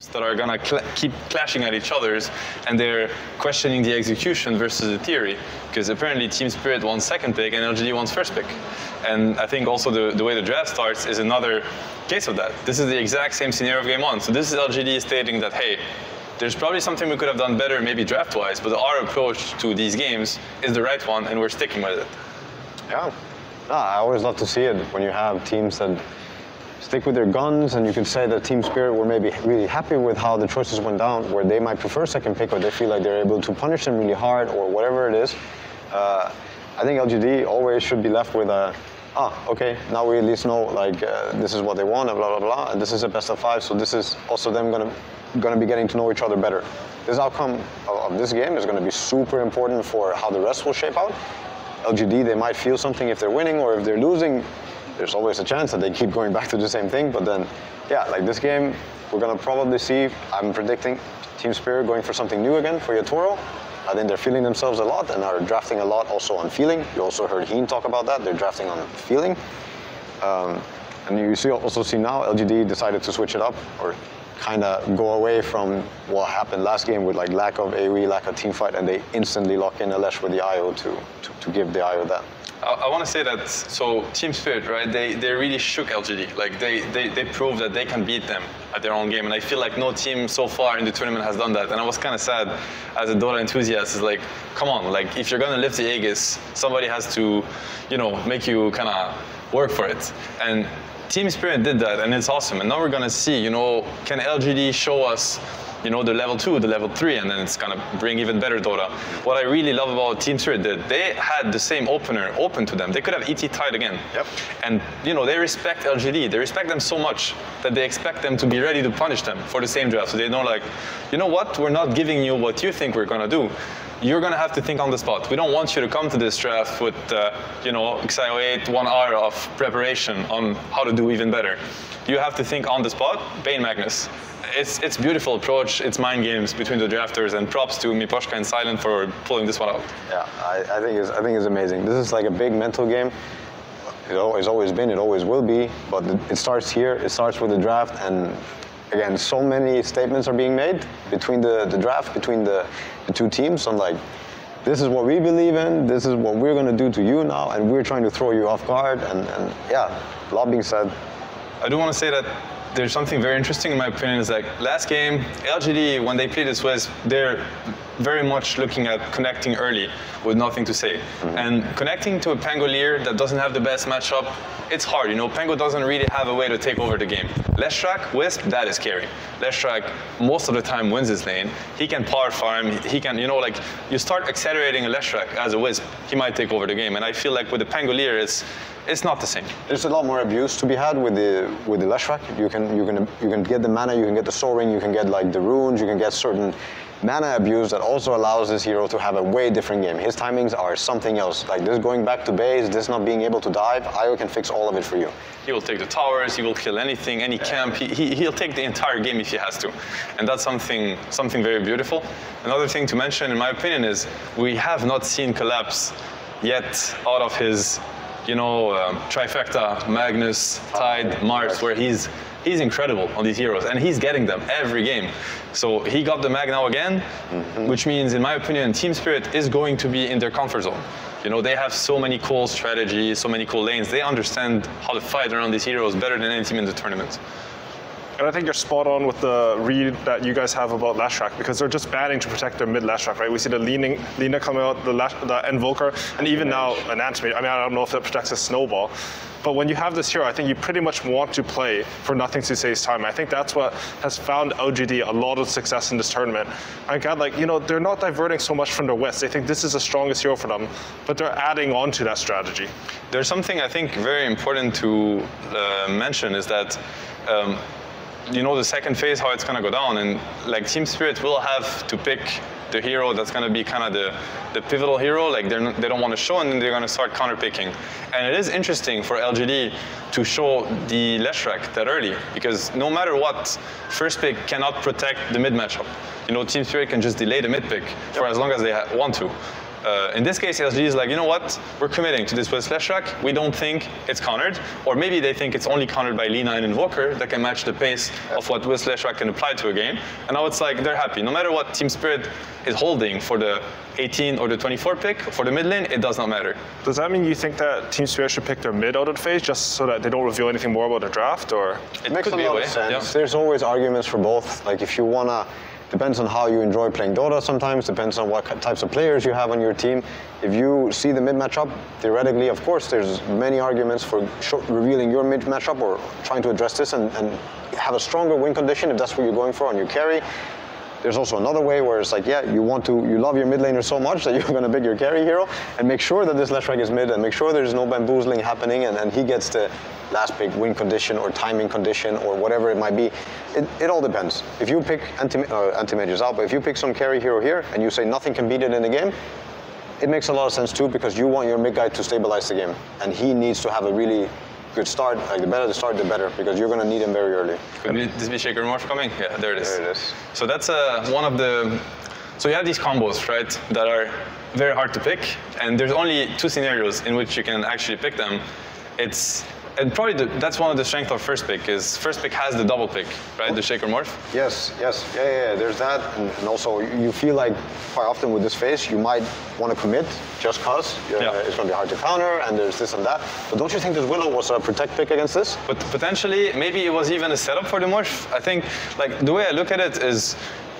that are gonna keep clashing at each other's, and they're questioning the execution versus the theory, because apparently Team Spirit wants second pick and LGD wants first pick. And I think also the way the draft starts is another case of that. This is the exact same scenario of game one. So this is LGD stating that, hey, there's probably something we could have done better, maybe draft-wise, but our approach to these games is the right one, and we're sticking with it. Yeah, I always love to see it when you have teams that stick with their guns, and you could say that Team Spirit were maybe really happy with how the choices went down, where they might prefer second pick, or they feel like they're able to punish them really hard, or whatever it is. I think LGD always should be left with a, okay, now we at least know, like, this is what they want, and blah, blah, blah, and this is a best of 5, so this is also them gonna be getting to know each other better. This outcome of this game is gonna be super important for how the rest will shape out. LGD, they might feel something if they're winning, or if they're losing, there's always a chance that they keep going back to the same thing, but then, yeah, like this game, we're gonna probably see, I'm predicting Team Spirit going for something new again for Yatoro. I think they're feeling themselves a lot and are drafting a lot also on feeling. You also heard Heen talk about that. They're drafting on feeling. And you also see now LGD decided to switch it up, or kind of go away from what happened last game with like lack of AoE, lack of team fight, and they instantly lock in Alesh with the IO to give the IO that. I want to say that, so Team Spirit, right, they really shook LGD. Like, they proved that they can beat them at their own game. And I feel like no team so far in the tournament has done that. And I was kind of sad as a Dota enthusiast. Is like, come on, like, if you're going to lift the Aegis, somebody has to, you know, make you kind of work for it. And Team Spirit did that, and it's awesome. And now we're going to see, you know, can LGD show us, you know, the level 2, the level 3, and then it's gonna bring even better Dota. What I really love about Team Spirit did, they had the same opener open to them. They could have ET tied again. Yep. And, you know, they respect LGD. They respect them so much that they expect them to be ready to punish them for the same draft. So they know, like, you know what, we're not giving you what you think we're gonna do. You're gonna have to think on the spot. We don't want you to come to this draft with, you know, XIO8, 1 hour of preparation on how to do even better. You have to think on the spot, Bane Magnus. It's beautiful approach. It's mind games between the drafters, and props to Miposhka and Silent for pulling this one out. Yeah, I think it's amazing. This is like a big mental game. It always been, it always will be, but it starts here. It starts with the draft, and again, so many statements are being made between the draft, between the two teams on like, this is what we believe in, this is what we're gonna do to you now, and we're trying to throw you off guard, and yeah, a lot being said. I do want to say that there's something very interesting in my opinion. Is like last game, LGD, when they play this West, they're very much looking at connecting early with nothing to say. Mm-hmm. And connecting to a Pangolier that doesn't have the best matchup, it's hard. You know, Pango doesn't really have a way to take over the game. Leshrac, Wisp, that is scary. Leshrac most of the time wins his lane. He can power farm, he can, you know, like, you start accelerating a Leshrac as a Wisp, he might take over the game. And I feel like with the Pangolier, it's not the same. There's a lot more abuse to be had with the Leshrac. You can get the mana, you can get the Soul Ring, you can get like the runes, you can get certain mana abuse that also allows this hero to have a way different game. His timings are something else. Like this going back to base, this not being able to dive, IO can fix all of it for you. He will take the towers, he will kill anything, any camp, he'll take the entire game if he has to. And that's something very beautiful. Another thing to mention, in my opinion, is we have not seen Collapse yet out of his, you know, trifecta, Magnus, Tide, Mars, where he's incredible on these heroes, and he's getting them every game. So he got the mag now again, which means, in my opinion, Team Spirit is going to be in their comfort zone. You know, they have so many cool strategies, so many cool lanes. They understand how to fight around these heroes better than any team in the tournament. And I think you're spot on with the read that you guys have about Leshrac, because they're just banning to protect their mid Leshrac, right? We see the Lina coming out, the Invoker, and even now an Antimate. I mean, I don't know if it protects a Snowball. But when you have this hero, I think you pretty much want to play for nothing to say his time. I think that's what has found LGD a lot of success in this tournament. I got, like, you know, they're not diverting so much from their West. They think this is the strongest hero for them, but they're adding on to that strategy. There's something I think very important to mention is that you know, the second phase, how it's going to go down, and like Team Spirit will have to pick the hero that's going to be kind of the pivotal hero. Like they don't want to show, and then they're going to start counter picking. And it is interesting for LGD to show the Leshrac that early, because no matter what, first pick cannot protect the mid matchup. You know, Team Spirit can just delay the mid pick for as long as they want to. In this case, LGD is like, you know what? We're committing to this with Leshrac. We don't think it's countered, or maybe they think it's only countered by Lina and Invoker that can match the pace of what Wiz Leshrac can apply to a game. And now it's like they're happy. No matter what Team Spirit is holding for the 18 or the 24 pick, for the mid lane, it does not matter. Does that mean you think that Team Spirit should pick their mid out of the phase just so that they don't reveal anything more about the draft, or? It makes a lot of sense. Yeah. There's always arguments for both. Like if you wanna, depends on how you enjoy playing Dota sometimes, depends on what types of players you have on your team. If you see the mid matchup, theoretically, of course, there's many arguments for revealing your mid matchup or trying to address this and have a stronger win condition if that's what you're going for on your carry. There's also another way where it's like, yeah, you love your mid laner so much that you're going to pick your carry hero and make sure that this Leshrac is mid and make sure there's no bamboozling happening and he gets the last pick win condition or timing condition or whatever it might be. It all depends. If you pick anti-mage is out, but if you pick some carry hero here and you say nothing can beat it in the game, it makes a lot of sense too because you want your mid guy to stabilize the game and he needs to have a really good start. Like the better the start, the better, because you're going to need him very early. Could this be Shaker Morph coming? Yeah, there it is. There it is. So that's one of the. So you have these combos, right, that are very hard to pick, and there's only two scenarios in which you can actually pick them. And probably that's one of the strengths of first pick is first pick has the double pick, right? The Shaker Morph. Yes. Yeah. There's that, and also you feel like quite often with this phase you might want to commit just cause it's going to be hard to counter, and there's this and that. But don't you think this Willow was a protect pick against this? But potentially, maybe it was even a setup for the Morph. I think, like the way I look at it is,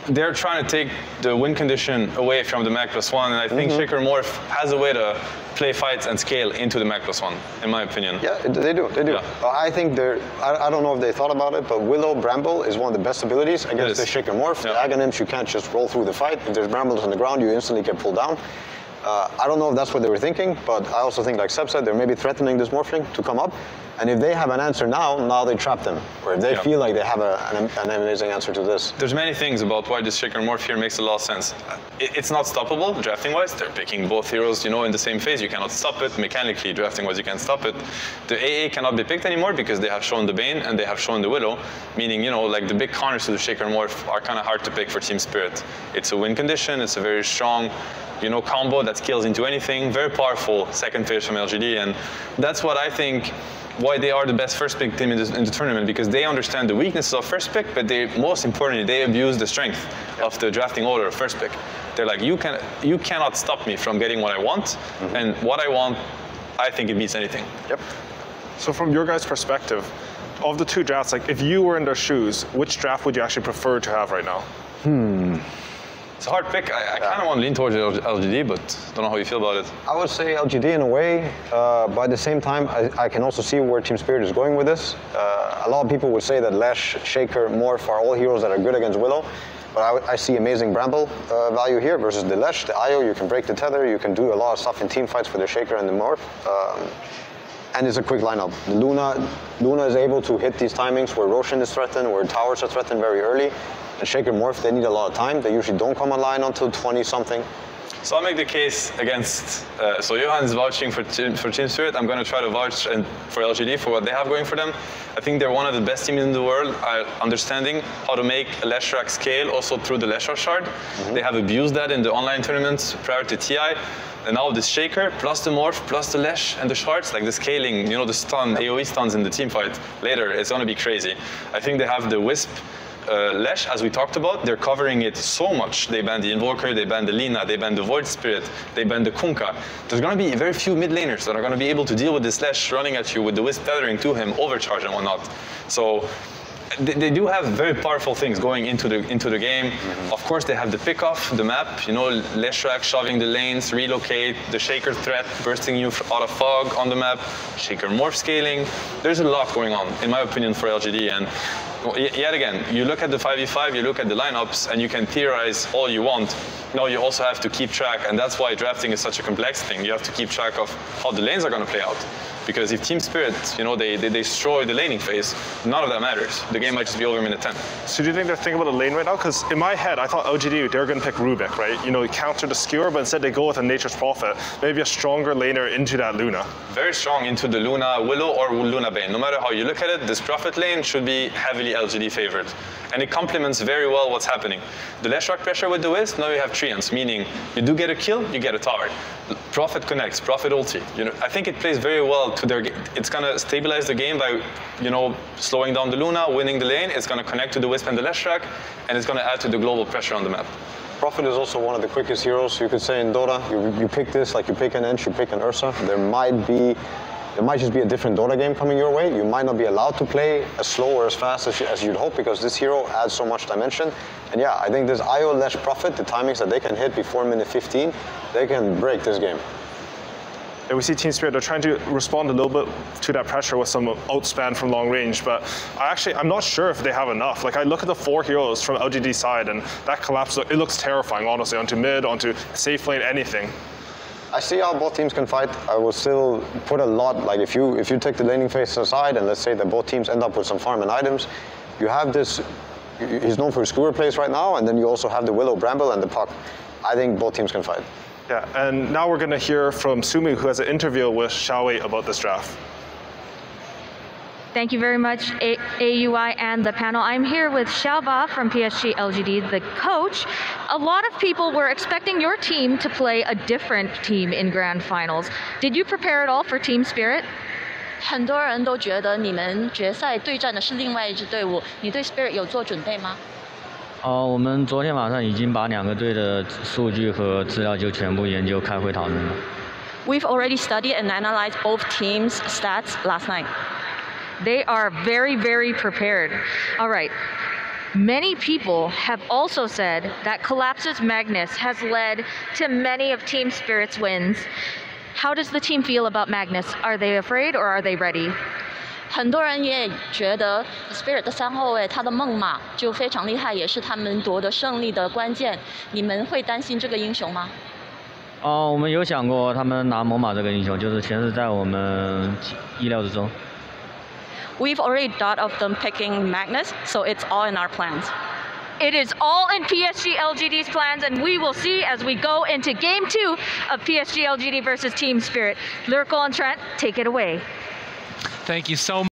they're trying to take the win condition away from the Mac +1, and I think Shaker Morph has a way to play fights and scale into the Mac +1, in my opinion. Yeah, they do. Yeah. I think I don't know if they thought about it, but Willow Bramble is one of the best abilities against the Shaker Morph. Yeah. The Aghanims, you can't just roll through the fight. If there's Brambles on the ground, you instantly get pulled down. I don't know if that's what they were thinking, but I also think, like Ceb said, they're maybe threatening this Morphling to come up. And if they have an answer now they trap them. Or if they feel like they have an amazing answer to this. There's many things about why this Shaker Morph here makes a lot of sense. It's not stoppable, drafting-wise. They're picking both heroes, in the same phase. You cannot stop it. Mechanically, drafting-wise, you can't stop it. The AA cannot be picked anymore because they have shown the Bane and they have shown the Willow. Meaning, like the big counters to the Shaker Morph are kind of hard to pick for Team Spirit. It's a win condition. It's a very strong combo that scales into anything. Very powerful second phase from LGD. And that's what I think why they are the best first pick team in the tournament, because they understand the weaknesses of first pick, but most importantly, they abuse the strength of the drafting order of first pick. They're like, you cannot stop me from getting what I want, and what I want, I think it beats anything. Yep. So from your guys' perspective, of the two drafts, like if you were in their shoes, which draft would you actually prefer to have right now? It's a hard pick. I kind of want to lean towards LGD, but don't know how you feel about it. I would say LGD in a way, but at the same time, I can also see where Team Spirit is going with this. A lot of people would say that Lesh, Shaker, Morph are all heroes that are good against Willow, but I see amazing Bramble value here versus the Lesh, the IO. You can break the tether, you can do a lot of stuff in team fights with the Shaker and the Morph. And it's a quick lineup. The Luna is able to hit these timings where Roshan is threatened, where towers are threatened very early. And Shaker Morph, they need a lot of time. They usually don't come online until 20-something. So I'll make the case against, so Johan is vouching for Team Spirit. I'm going to try to vouch for LGD for what they have going for them. I think they're one of the best teams in the world, understanding how to make a Leshrac scale also through the Leshrac shard. They have abused that in the online tournaments prior to TI. And now this Shaker, plus the Morph, plus the Lesh and the shards, like the scaling, the stun, AoE stuns in the team fight later, it's going to be crazy. I think they have the Wisp, Lesh, as we talked about, they're covering it so much. They ban the Invoker, they ban the Lina, they ban the Void Spirit, they ban the Kunkka. There's going to be very few mid laners that are going to be able to deal with this Lesh running at you with the Wisp tethering to him, overcharge and whatnot. So they do have very powerful things going into the game. Of course, they have the pick-off, the map, Leshrac shoving the lanes, relocate, the Shaker threat, bursting you out of fog on the map, Shaker Morph scaling. There's a lot going on, in my opinion, for LGD. And yet again, you look at the 5v5, you look at the lineups, and you can theorize all you want. Now you also have to keep track, and that's why drafting is such a complex thing. You have to keep track of how the lanes are going to play out. Because if Team Spirit, they destroy the laning phase, none of that matters. The game might just be over in minute 10. So do you think they're thinking about a lane right now? Because in my head, I thought LGD, they're going to pick Rubik, right? Counter the skewer, but instead they go with a Nature's Prophet. Maybe a stronger laner into that Luna. Very strong into the Luna Willow or Luna Bane. No matter how you look at it, this Prophet lane should be heavily LGD favored. And it complements very well what's happening. The Leshrac pressure with the Wisp, now you have treants, meaning you do get a kill, you get a tower. Prophet connects, Prophet ulti. I think it plays very well to their game. It's going to stabilize the game by, slowing down the Luna, winning the lane. It's going to connect to the Wisp and the Leshrac, and it's going to add to the global pressure on the map. Prophet is also one of the quickest heroes. You could say in Dota, you pick this, like you pick an Ench, you pick an Ursa. There might just be a different Dota game coming your way. You might not be allowed to play as slow or as fast as you'd hope, because this hero adds so much dimension. And yeah, I think this IO Lesh Prophet, the timings that they can hit before minute 15, they can break this game. And we see Team Spirit, they're trying to respond a little bit to that pressure with some outspan from long range, but I'm not sure if they have enough. Like, I look at the 4 heroes from LGD side, and that collapse, it looks terrifying, honestly, onto mid, onto safe lane, anything. I see how both teams can fight. I will still put a lot, like if you take the laning phase aside, and let's say that both teams end up with some farm and items, you have this, he's known for his skewer plays right now, and then you also have the Willow Bramble and the Puck. I think both teams can fight. Yeah, and now we're going to hear from Sumi, who has an interview with Xiaowei about this draft. Thank you very much, AUI and the panel. I'm here with Xiaoba from PSG LGD, the coach. A lot of people were expecting your team to play a different team in grand finals. Did you prepare at all for Team Spirit? 很多人都觉得你们决赛对战的是另外一支队伍，你对 Spirit 有做准备吗？我们昨天晚上已经把2个队的数据和资料就全部研究开会讨论了。We've already studied and analyzed both teams' stats last night. They are very, very prepared. All right. Many people have also said that Collapse's Magnus has led to many of Team Spirit's wins. How does the team feel about Magnus? Are they afraid or are they ready? 很多人也觉得 Spirit 的3后卫他的梦马就非常厉害，也是他们夺得胜利的关键。你们会担心这个英雄吗？我们有想过他们拿猛犸这个英雄，就是全是在我们意料之中。We've already thought of them picking Magnus, so it's all in our plans. It is all in PSG LGD's plans, and we will see as we go into Game 2 of PSG LGD versus Team Spirit. Lyrical and Trent, take it away. Thank you so much.